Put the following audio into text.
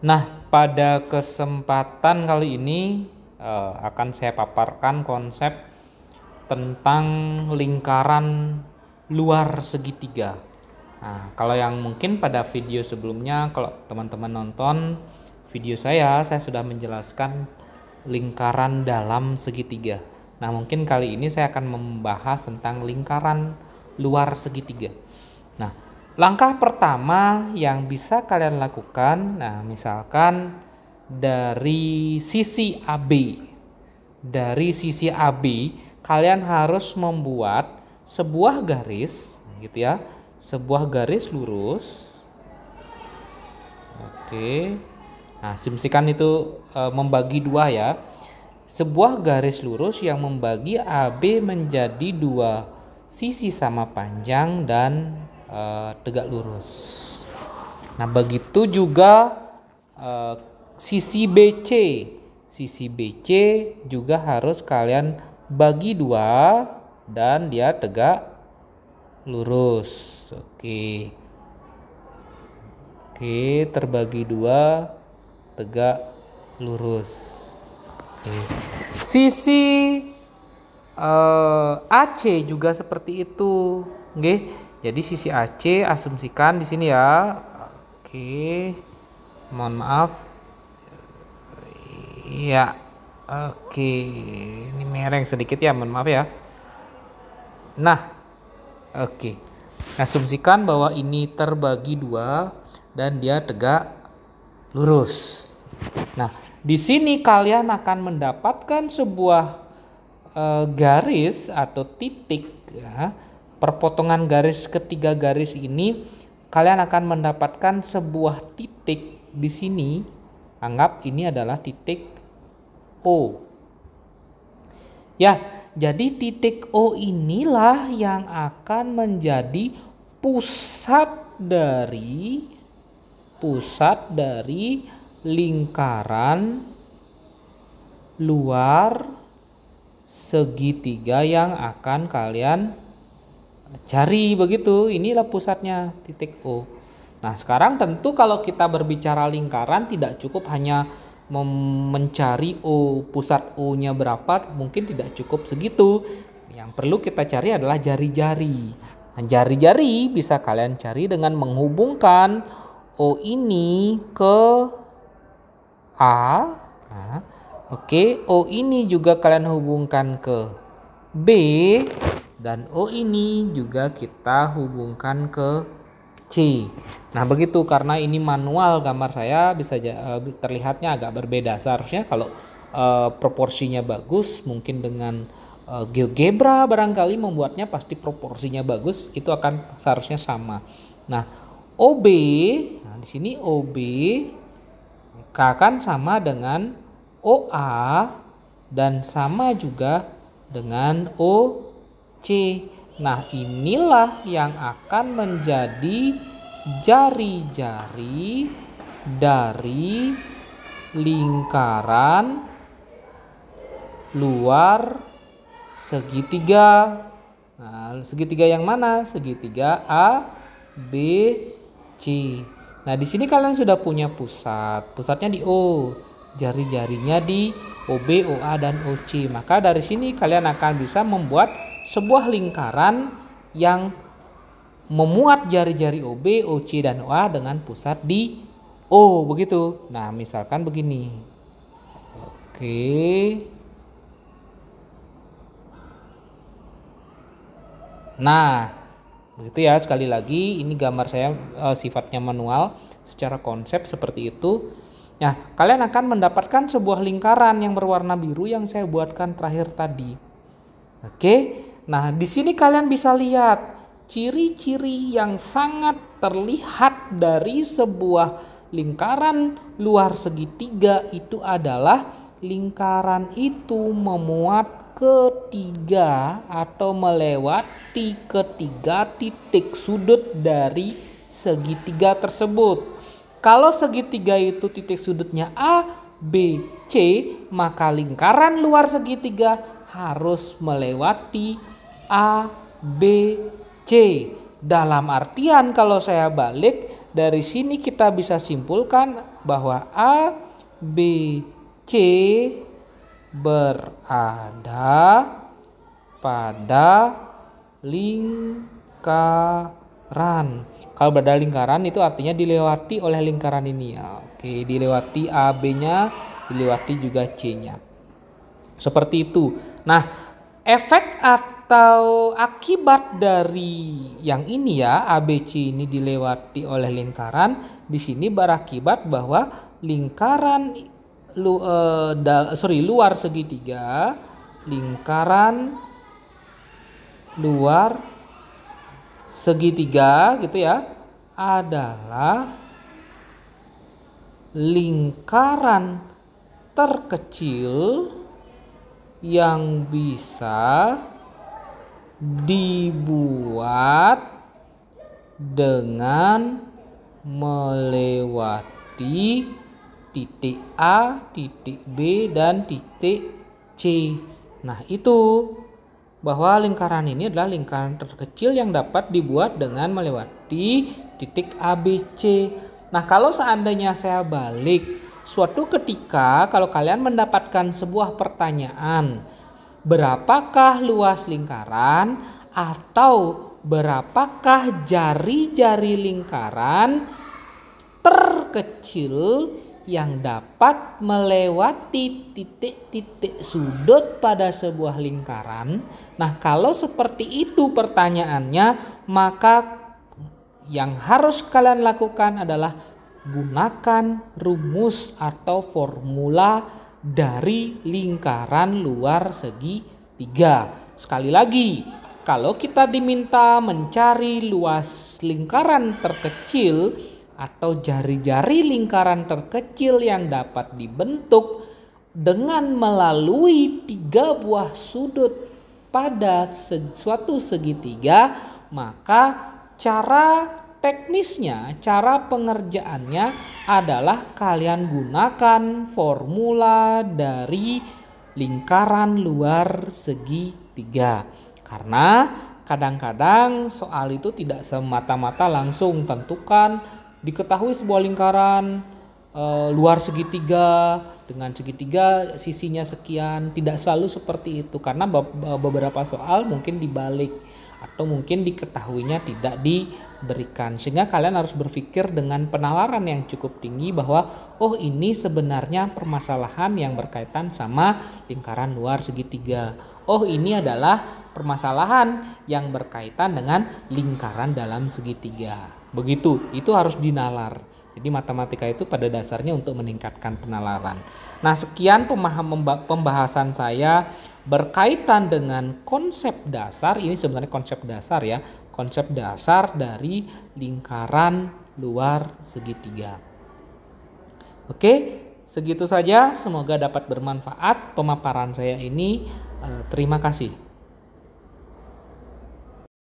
Nah, pada kesempatan kali ini akan saya paparkan konsep tentang lingkaran luar segitiga. Nah, kalau yang mungkin pada video sebelumnya, kalau teman-teman nonton video saya sudah menjelaskan lingkaran dalam segitiga. Nah, mungkin kali ini saya akan membahas tentang lingkaran luar segitiga. Nah, langkah pertama yang bisa kalian lakukan, nah misalkan dari sisi AB. Dari sisi AB, kalian harus membuat sebuah garis, gitu ya. Sebuah garis lurus. Oke. Nah, asumsikan itu membagi dua ya. Sebuah garis lurus yang membagi AB menjadi dua sisi sama panjang dan tegak lurus. Nah, begitu juga sisi BC. Sisi BC juga harus kalian bagi dua dan dia tegak lurus. Oke. Oke, terbagi dua, tegak lurus. Oke. Sisi AC juga seperti itu. Oke. Jadi sisi AC asumsikan di sini ya. Oke. Mohon maaf. Ya. Oke. Ini mereng sedikit ya, mohon maaf ya. Nah, oke. Asumsikan bahwa ini terbagi dua dan dia tegak lurus. Nah, di sini kalian akan mendapatkan sebuah garis atau titik ya. Perpotongan garis ketiga garis ini kalian akan mendapatkan sebuah titik di sini. Anggap ini adalah titik O. Ya, jadi titik O inilah yang akan menjadi pusat dari lingkaran luar segitiga yang akan kalian cari, begitu. Inilah pusatnya, titik O. Nah, sekarang tentu kalau kita berbicara lingkaran tidak cukup hanya mencari O, pusat O-nya berapa, mungkin tidak cukup segitu. Yang perlu kita cari adalah jari-jari. Nah, jari-jari bisa kalian cari dengan menghubungkan O ini ke A. Nah, oke, O ini juga kalian hubungkan ke B. Dan O ini juga kita hubungkan ke C. Nah, begitu, karena ini manual gambar saya bisa terlihatnya agak berbeda. Seharusnya kalau proporsinya bagus, mungkin dengan GeoGebra barangkali membuatnya pasti proporsinya bagus, itu akan seharusnya sama. Nah, OB, nah di sini OB akan sama dengan OA dan sama juga dengan OC. Nah, inilah yang akan menjadi jari-jari dari lingkaran luar segitiga. Nah, segitiga yang mana? Segitiga A, B, C. Nah, di sini kalian sudah punya pusat. Pusatnya di O. Jari-jarinya di OB, OA, dan OC. Maka dari sini kalian akan bisa membuat sebuah lingkaran yang memuat jari-jari OB, OC, dan OA dengan pusat di O, begitu. Nah, misalkan begini. Oke. Nah, begitu ya. Sekali lagi, ini gambar saya sifatnya manual. Secara konsep seperti itu. Nah, kalian akan mendapatkan sebuah lingkaran yang berwarna biru yang saya buatkan terakhir tadi. Oke. Nah, di sini kalian bisa lihat ciri-ciri yang sangat terlihat dari sebuah lingkaran luar segitiga itu adalah lingkaran itu memuat ketiga atau melewati ketiga titik sudut dari segitiga tersebut. Kalau segitiga itu titik sudutnya A, B, C, maka lingkaran luar segitiga harus melewati A, B, C. Dalam artian kalau saya balik, dari sini kita bisa simpulkan bahwa A, B, C berada pada lingkaran. Kalau berada lingkaran itu artinya dilewati oleh lingkaran ini ya. Oke, dilewati A, B-nya, dilewati juga C-nya. Seperti itu. Nah, efek atau akibat dari yang ini ya, ABC ini dilewati oleh lingkaran, di sini berakibat bahwa lingkaran luar segitiga, lingkaran luar segitiga gitu ya, adalah lingkaran terkecil yang bisa dibuat dengan melewati titik A, titik B, dan titik C. Nah, itu bahwa lingkaran ini adalah lingkaran terkecil yang dapat dibuat dengan melewati titik A, B, C. Nah, kalau seandainya saya balik, suatu ketika kalau kalian mendapatkan sebuah pertanyaan, berapakah luas lingkaran atau berapakah jari-jari lingkaran terkecil yang dapat melewati titik-titik sudut pada sebuah lingkaran. Nah, kalau seperti itu pertanyaannya, maka yang harus kalian lakukan adalah gunakan rumus atau formula dari lingkaran luar segitiga. Sekali lagi, kalau kita diminta mencari luas lingkaran terkecil atau jari-jari lingkaran terkecil yang dapat dibentuk dengan melalui 3 buah sudut pada suatu segitiga, maka cara teknisnya, cara pengerjaannya adalah kalian gunakan formula dari lingkaran luar segitiga. Karena kadang-kadang soal itu tidak semata-mata langsung tentukan diketahui sebuah lingkaran luar segitiga dengan segitiga sisinya sekian. Tidak selalu seperti itu, karena beberapa soal mungkin dibalik atau mungkin diketahuinya tidak diberikan, sehingga kalian harus berpikir dengan penalaran yang cukup tinggi bahwa oh, ini sebenarnya permasalahan yang berkaitan sama lingkaran luar segitiga. Oh, ini adalah permasalahan yang berkaitan dengan lingkaran dalam segitiga. Begitu, itu harus dinalar. Jadi matematika itu pada dasarnya untuk meningkatkan penalaran. Nah, sekian pembahasan saya berkaitan dengan konsep dasar. Ini sebenarnya konsep dasar ya, konsep dasar dari lingkaran luar segitiga. Oke, segitu saja. Semoga dapat bermanfaat pemaparan saya ini. Terima kasih.